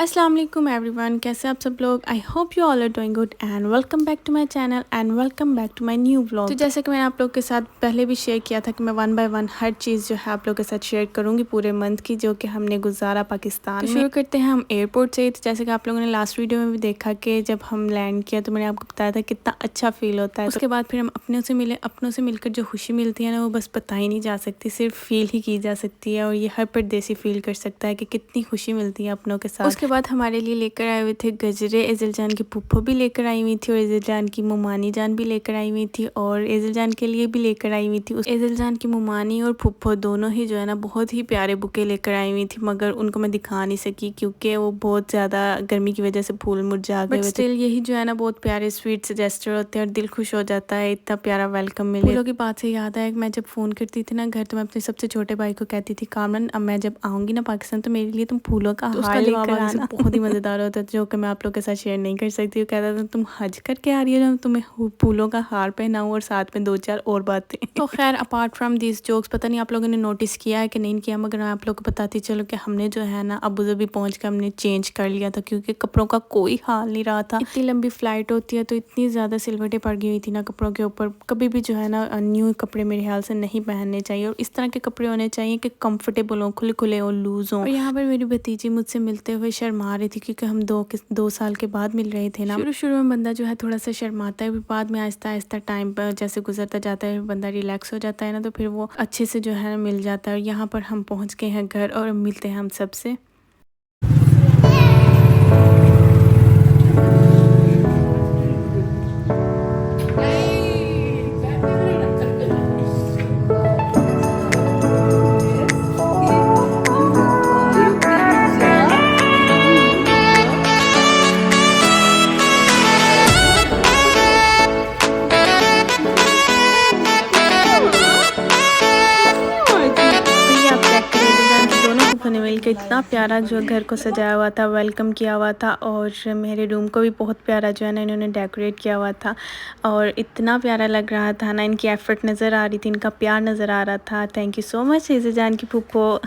अस्सलाम वालेकुम एवरीवन, कैसे आप सब लोग। I hope you all are doing good and welcome back to my channel and welcome back to my new vlog. तो जैसे कि मैंने आप लोग के साथ पहले भी शेयर किया था कि मैं वन बाय वन हर चीज़ जो है आप लोग के साथ शेयर करूंगी पूरे मंथ की, जो कि हमने गुजारा पाकिस्तान में। शुरू करते हैं हम एयरपोर्ट से। तो जैसे कि आप लोगों ने लास्ट वीडियो में भी देखा कि जब हम लैंड किया तो मैंने आपको बताया था कितना अच्छा फील होता है। उसके बाद फिर हम अपनों से मिले। अपनों से मिलकर जो खुशी मिलती है ना, वो बस बता ही नहीं जा सकती, सिर्फ फील ही की जा सकती है। और ये हर परदेसी फील कर सकता है कि कितनी खुशी मिलती है अपनों के साथ। उसके बाद हमारे लिए लेकर आए हुए थे गजरे। एज़िल जान की पुप्पो भी लेकर आई हुई थी और एज़िल जान की मुमानी जान भी लेकर आई हुई थी और एज़िल जान के लिए भी लेकर आई हुई थी। एज़िल जान की मुमानी और पुप्पो दोनों ही जो है ना बहुत ही प्यारे बुके लेकर आई हुई थी, मगर उनको मैं दिखा नहीं सकी क्योंकि वो बहुत ज़्यादा गर्मी की वजह से फूल मुरझा गए हुए थे। स्टिल यही जो है ना बहुत प्यारे स्वीट जेस्चर होते हैं और दिल खुश हो जाता है इतना प्यारा वेलकम मिले। फूलों की बात से याद है, मैं जब फ़ोन करती थी ना घर, तो मैं अपने सबसे छोटे भाई को कहती थी, कामरान अब मैं जब आऊँगी ना पाकिस्तान तो मेरे लिए तुम फूलों का हार लेकर आना। बहुत ही मज़ेदार होता है, जो कि मैं आप लोग के साथ शेयर नहीं कर सकती। वो कहता था तुम हज करके आ रही हो ना, तुम्हें फूलों का हार पहनाऊँ और साथ में दो चार और बातें। तो खैर अपार्ट फ्रॉम दिस जोक्स, पता नहीं आप लोगों ने नोटिस किया है कि नहीं किया, मगर मैं आप लोग को बताती चलो कि हमने जो है ना अबू धाबी पहुँच कर हमने चेंज कर लिया था, क्योंकि कपड़ों का कोई हाल नहीं रहा था। इतनी लंबी फ्लाइट होती है तो इतनी ज़्यादा सिलवटें पड़ गई हुई थी ना कपड़ों के ऊपर। कभी भी जो है ना न्यू कपड़े मेरे ख्याल से नहीं पहनने चाहिए, और इस तरह के कपड़े होने चाहिए कि कंफर्टेबल हों, खुले खुले हों, लूज हों। और यहाँ पर मेरी भतीजी मुझसे मिलते हुए शर्मा रही थी, क्योंकि हम दो साल के बाद मिल रहे थे ना। शुरू में बंदा जो है थोड़ा सा शर्माता है, बाद में आहिस्ता आहिस्ता टाइम पर जैसे गुजरता जाता है बंदा रिलैक्स हो जाता है ना, तो फिर वो अच्छे से जो है ना मिल जाता है। और यहाँ पर हम पहुँच गए हैं घर और मिलते हैं हम सबसे। ने मिलकर इतना प्यारा जो घर को सजाया हुआ था, वेलकम किया हुआ था, और मेरे रूम को भी बहुत प्यारा जो है ना इन्होंने डेकोरेट किया हुआ था। और इतना प्यारा लग रहा था ना, इनकी एफर्ट नज़र आ रही थी, इनका प्यार नज़र आ रहा था। थैंक यू सो मच एज़िल जान की फूफो।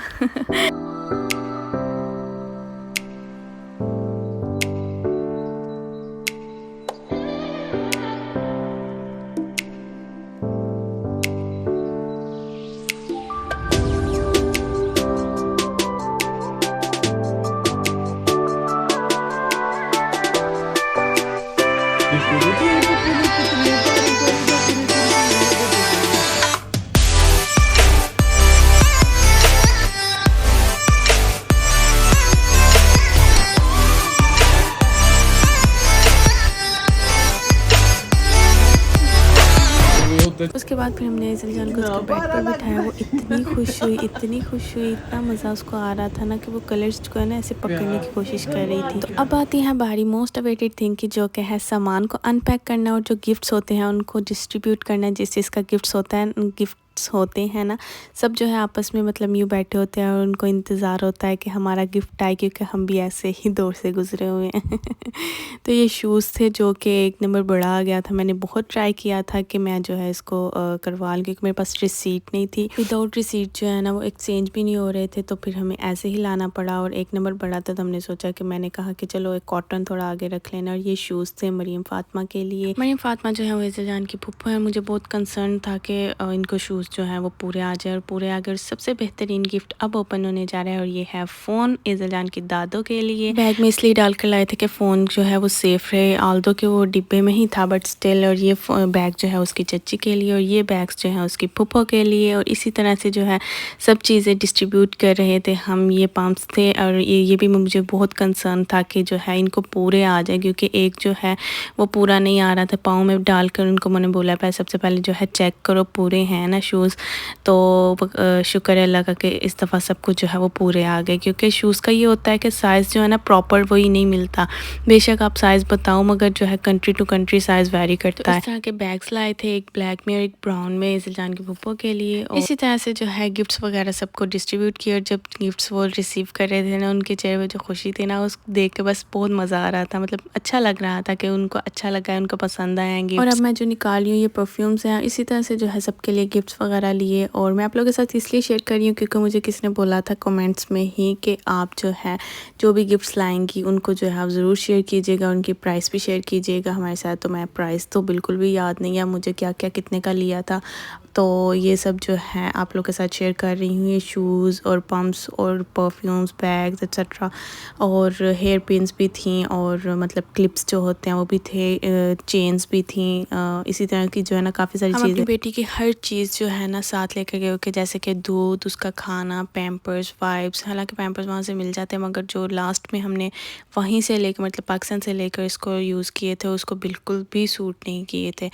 उसके बाद फिर हमने एज़िल जान को उसके बेड पर बिठाया। वो इतनी खुश हुई, इतनी खुश हुई, इतना मज़ा उसको आ रहा था ना कि वो कलर्स को है ना ऐसे पकड़ने की कोशिश कर रही थी। तो अब आती है बारी मोस्ट अवेटेड थिंग की, जो कि है सामान को अनपैक करना और जो गिफ्ट्स होते हैं उनको डिस्ट्रीब्यूट करना। जिस चीज़ का गिफ्ट्स होता है, गिफ्ट होते हैं ना, सब जो है आपस में मतलब यूँ बैठे होते हैं और उनको इंतज़ार होता है कि हमारा गिफ्ट आए, क्योंकि हम भी ऐसे ही दौर से गुजरे हुए हैं। तो ये शूज़ थे जो कि एक नंबर बड़ा आ गया था। मैंने बहुत ट्राई किया था कि मैं जो है इसको करवा लूँ, क्योंकि मेरे पास रिसीट नहीं थी। विदाउट रिसीट जो है ना वो एक्सचेंज भी नहीं हो रहे थे, तो फिर हमें ऐसे ही लाना पड़ा। और एक नंबर बड़ा था, तो हमने सोचा कि मैंने कहा कि चलो एक कॉटन थोड़ा आगे रख लेना। और ये शूज़ थे मरियम फ़ातिमा के लिए। मरियम फ़ातिमा जो है वो एज़िल जान की फूफो है। मुझे बहुत कंसर्न था कि इनको शूज़ जो है वो पूरे आ जाए, और पूरे आ गए। और सबसे बेहतरीन गिफ्ट अब ओपन होने जा रहा है, और ये है फ़ोन एज़िल जान की दादों के लिए। बैग में इसलिए डाल कर लाए थे कि फ़ोन जो है वो सेफ़ रहे, आल्दो कि वो डिब्बे में ही था, बट स्टिल। और ये बैग जो है उसकी चच्ची के लिए, और ये बैग्स जो है उसकी फूफो के लिए। और इसी तरह से जो है सब चीज़ें डिस्ट्रीब्यूट कर रहे थे हम। ये पम्प्स थे, और ये भी मुझे बहुत कंसर्न था कि जो है इनको पूरे आ जाए, क्योंकि एक जो है वो पूरा नहीं आ रहा था। पाँव में डालकर उनको मैंने बोला पहले सबसे पहले जो है चेक करो पूरे हैं ना शूज़। तो शुक्र है अल्लाह का कि इस दफ़ा सब कुछ जो है वो पूरे आ गए, क्योंकि शूज़ का ये होता है कि साइज़ जो है ना प्रॉपर वही नहीं मिलता। बेशक आप साइज़ बताओ, मगर जो है country to country size vary करता है। इस तरह के बैग्स लाए थे, एक ब्लैक में और एक ब्राउन में एज़िल जान की फूफो के लिए। और इसी तरह से जो है गिफ्ट्स वगैरह सबको डिस्ट्रीब्यूट किया। और जब गिफ्ट्स वो रिसीव कर रहे थे ना, उनके चेहरे पर जो खुशी थी ना, उसको देख के बस बहुत मज़ा आ रहा था। मतलब अच्छा लग रहा था कि उनको अच्छा लगा है, उनको पसंद आएंगे। और अब मैं जो निकाली हूँ ये परफ्यूम्स हैं। इसी तरह से जो है सबके लिए गिफ्ट्स वगैरह लिए। और मैं आप लोगों के साथ इसलिए शेयर कर रही हूँ क्योंकि मुझे किसी ने बोला था कमेंट्स में ही कि आप जो है जो भी गिफ्ट्स लाएंगी उनको जो है आप ज़रूर शेयर कीजिएगा, उनकी प्राइस भी शेयर कीजिएगा हमारे साथ। तो मैं प्राइस तो बिल्कुल भी याद नहीं है मुझे क्या क्या कितने का लिया था, तो ये सब जो है आप लोग के साथ शेयर कर रही हूँ। ये शूज़ और पम्प्स और परफ्यूम्स, बैग्स एक्सेट्रा, और हेयर पिन्स भी थी, और मतलब क्लिप्स जो होते हैं वो भी थे, चेन्स भी थी, इसी तरह की जो है ना काफ़ी सारी चीज़ें। अपनी बेटी की हर चीज़ जो है ना साथ लेकर गए कि जैसे कि दूध, उसका खाना, पैम्पर्स, वाइप्स। हालांकि पैम्पर्स वहाँ से मिल जाते हैं मगर जो लास्ट में हमने वहीं से लेकर मतलब पाकिस्तान से लेकर इसको यूज़ किए थे उसको बिल्कुल भी सूट नहीं किए थे।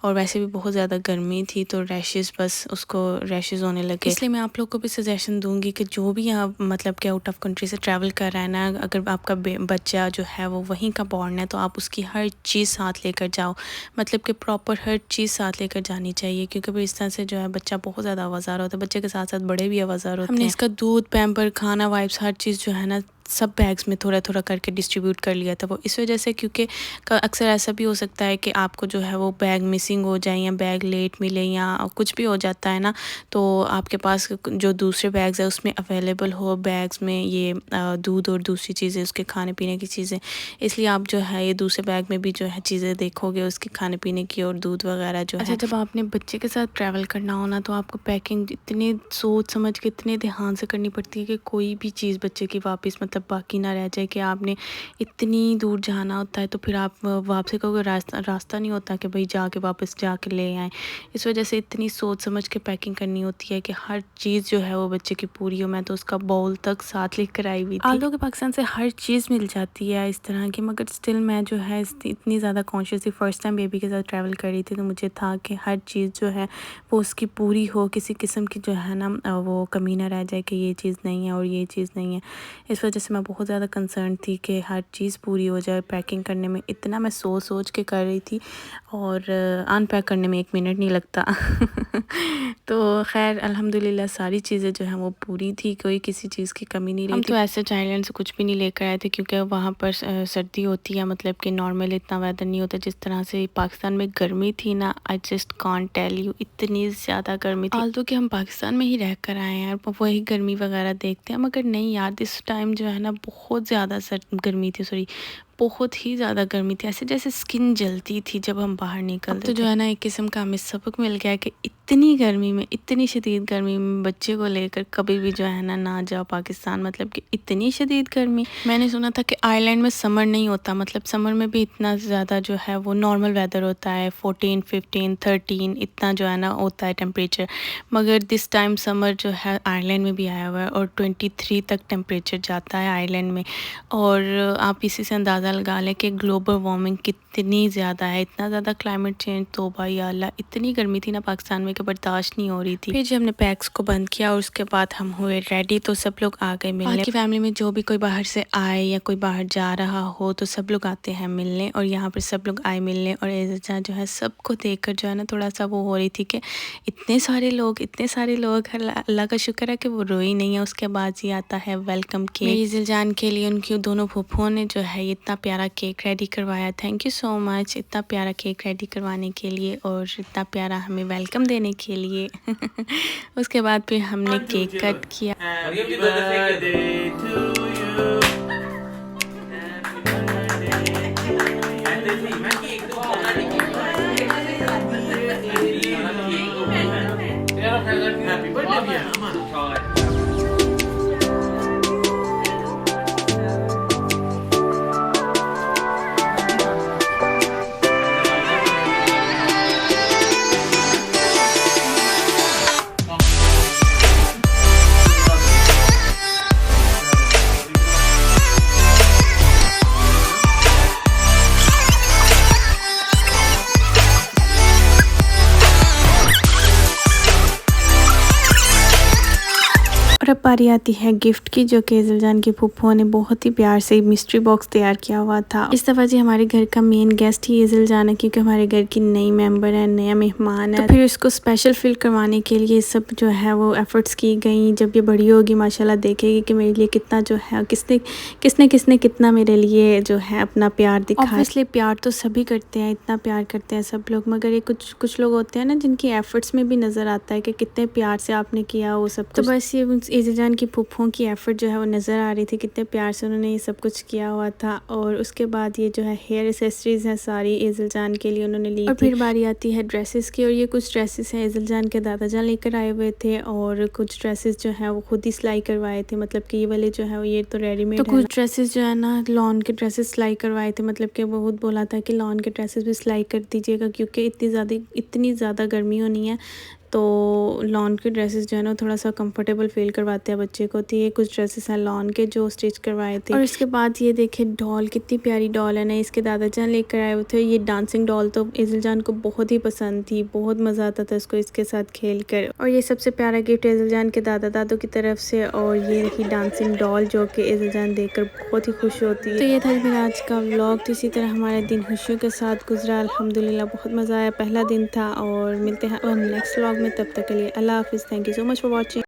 और वैसे भी बहुत ज़्यादा गर्मी थी तो रैशेज़, बस उसको रैशेज़ होने लगे। इसलिए मैं आप लोग को भी सजेशन दूंगी कि जो भी आप मतलब कि आउट ऑफ कंट्री से ट्रैवल कर रहा है ना, अगर आपका बच्चा जो है वो वहीं का बॉर्न है तो आप उसकी हर चीज़ साथ लेकर जाओ, मतलब कि प्रॉपर हर चीज़ साथ लेकर जानी चाहिए। क्योंकि भाई इस तरह से जो है बच्चा बहुत ज़्यादा आवाज़ार होता है, बच्चे के साथ साथ बड़े भी आवाज़ार होते हैं। हमने इसका दूध, पैम्पर, खाना, वाइप्स हर चीज़ जो है ना सब बैग्स में थोड़ा थोड़ा करके डिस्ट्रीब्यूट कर लिया था। वो इस वजह से क्योंकि अक्सर ऐसा भी हो सकता है कि आपको जो है वो बैग मिसिंग हो जाए या बैग लेट मिले या कुछ भी हो जाता है ना, तो आपके पास जो दूसरे बैग्स है उसमें अवेलेबल हो बैग्स में ये दूध और दूसरी चीज़ें, उसके खाने पीने की चीज़ें। इसलिए आप जो है ये दूसरे बैग में भी जो है चीज़ें देखोगे उसके खाने पीने की और दूध वगैरह जो है। जब आपने बच्चे के साथ ट्रैवल करना हो ना तो आपको पैकिंग इतनी सोच समझ के इतने ध्यान से करनी पड़ती है कि कोई भी चीज़ बच्चे की वापस मतलब बाकी ना रह जाए। कि आपने इतनी दूर जाना होता है तो फिर आप वापसी का कोई रास्ता नहीं होता कि भाई जाके वापस जाके ले आएँ। इस वजह से इतनी सोच समझ के पैकिंग करनी होती है कि हर चीज़ जो है वो बच्चे की पूरी हो। मैं तो उसका बाउल तक साथ लेकर आई हुई थी। आलतू के पाकिस्तान से हर चीज़ मिल जाती है इस तरह की, मगर स्टिल मैं जो है इतनी ज़्यादा कॉन्शियस थी। फर्स्ट टाइम बेबी के साथ ट्रैवल कर रही थी तो मुझे था कि हर चीज़ जो है वो उसकी पूरी हो, किसी किस्म की जो है ना वो कमी ना रह जाए कि ये चीज़ नहीं है और ये चीज़ नहीं है। इस वजह से मैं बहुत ज़्यादा कंसर्न थी कि हर चीज़ पूरी हो जाए। पैकिंग करने में इतना मैं सोच के कर रही थी और अनपैक करने में 1 मिनट नहीं लगता तो खैर अल्हम्दुलिल्लाह सारी चीज़ें जो हैं वो पूरी थी, कोई किसी चीज़ की कमी नहीं रही। हम तो ऐसे थाईलैंड से कुछ भी नहीं लेकर आए थे क्योंकि वहाँ पर सर्दी होती है, मतलब कि नॉर्मल इतना वेदर नहीं होता जिस तरह से पाकिस्तान में गर्मी थी ना। I just can't tell you, इतनी ज़्यादा गर्मी थी। आल्तु कि हम पाकिस्तान में ही रह कर आए हैं वही गर्मी वगैरह देखते हैं, मगर नहीं यार इस टाइम जो है ना बहुत ज़्यादा गर्मी थी, सॉरी बहुत ही ज़्यादा गर्मी थी। ऐसे जैसे स्किन जलती थी जब हम बाहर निकलते। तो जो है ना एक किस्म का हमें सबक मिल गया कि इतनी गर्मी में, इतनी शदीद गर्मी में बच्चे को लेकर कभी भी जो है ना जाओ पाकिस्तान। मतलब कि इतनी शदीद गर्मी, मैंने सुना था कि आयरलैंड में समर नहीं होता, मतलब समर में भी इतना ज़्यादा जो है वो नॉर्मल वेदर होता है, 14, 15, 13 इतना जो है ना होता है टेम्परेचर। मगर दिस टाइम समर जो है आयरलैंड में भी आया हुआ है और 23 तक टेम्परेचर जाता है आयरलैंड में। और आप इसी से अंदाज़ा लगा लें कि ग्लोबल वार्मिंग कितनी ज़्यादा है, इतना ज़्यादा क्लाइमेट चेंज। तो भाई अल्लाह इतनी गर्मी थी ना पाकिस्तान में कि बर्दाश्त नहीं हो रही थी। फिर जब हमने पैक्स को बंद किया और उसके बाद हम हुए रेडी तो सब लोग आ गए मिलने। बाकी फैमिली में जो भी कोई बाहर से आए या कोई बाहर जा रहा हो तो सब लोग आते हैं मिलने, और यहाँ पर सब लोग आए मिलने। और एज़ा जो है सबको देख कर जो है ना थोड़ा सा वो हो रही थी कि इतने सारे लोग अल्लाह का शुक्र है कि वो रोई नहीं है। उसके बाद ही आता है वेलकम केक। मेरी जिलजान के लिए उनकी दोनों फूफों ने जो है इतना प्यारा केक रेडी करवाया। थैंक यू सो मच इतना प्यारा केक रेडी करवाने के लिए और इतना प्यारा हमें वेलकम देने के लिए उसके बाद फिर हमने केक कट किया। अब बारी आती है गिफ्ट की, जो कि ईज़िल जान की फूफो ने बहुत ही प्यार से मिस्ट्री बॉक्स तैयार किया हुआ था। इस दफ़ा जी हमारे घर का मेन गेस्ट ही ईज़िल जान है, क्योंकि हमारे घर की नई मेंबर है, नया मेहमान है। तो फिर उसको स्पेशल फील करवाने के लिए सब जो है वो एफर्ट्स की गई। जब ये बड़ी होगी माशाल्लाह देखेगी कि मेरे लिए कितना जो है किसने कितना मेरे लिए जो है अपना प्यार दिखाया। ऑब्वियसली प्यार तो सभी करते हैं, इतना प्यार करते हैं सब लोग, मगर ये कुछ लोग होते हैं ना जिनकी एफर्ट्स में भी नज़र आता है कि कितने प्यार से आपने किया वो सब कुछ। तो बस ये ईज़िल जान की फूफों की एफर्ट जो है वो नज़र आ रही थी, कितने प्यार से उन्होंने ये सब कुछ किया हुआ था। और उसके बाद ये जो है हेयर एसेसरीज़ हैं सारी ईज़िल जान के लिए उन्होंने ली। और फिर बारी आती है ड्रेसेस की, और ये कुछ ड्रेसेस हैं ईज़िल जान के दादा जान लेकर आए हुए थे, और कुछ ड्रेसेस जो है वो खुद ही सिलाई करवाए थे। मतलब कि ये वाले जो है ये तो रेडीमेड है। तो कुछ ड्रेसेस जो है ना लॉन के ड्रेसेस सिलाई करवाए थे, मतलब कि बहुत बोला था कि लॉन के ड्रेसेस भी सिलाई कर दीजिएगा, क्योंकि इतनी ज़्यादा गर्मी होनी है, तो लॉन के ड्रेसेस जो है ना थोड़ा सा कंफर्टेबल फील करवाते हैं बच्चे को। तो ये कुछ ड्रेसेस हैं लॉन के जो स्टिच करवाए थे। और इसके बाद ये देखे डॉल, कितनी प्यारी डॉल है ना, इसके दादा जान लेकर आए हुए थे। ये डांसिंग डॉल तो ईज़िल जान को बहुत ही पसंद थी, बहुत मज़ा आता था इसको इसके साथ खेल कर। और ये सबसे प्यारा गिफ्ट ईज़िल जान के दादा दादू की तरफ से, और ये रही डांसिंग डॉल जो कि ईज़िल जान देखकर बहुत ही खुश होती है। तो ये था मेरा आज का व्लॉग। तो इसी तरह हमारा दिन खुशियों के साथ गुजरा, अल्हम्दुलिल्लाह बहुत मज़ा आया, पहला दिन था। और मिलते हैं अब हम नेक्स्ट व्लॉग में, तब तक के लिए अल्लाह हाफिज़। Thank you so much for watching.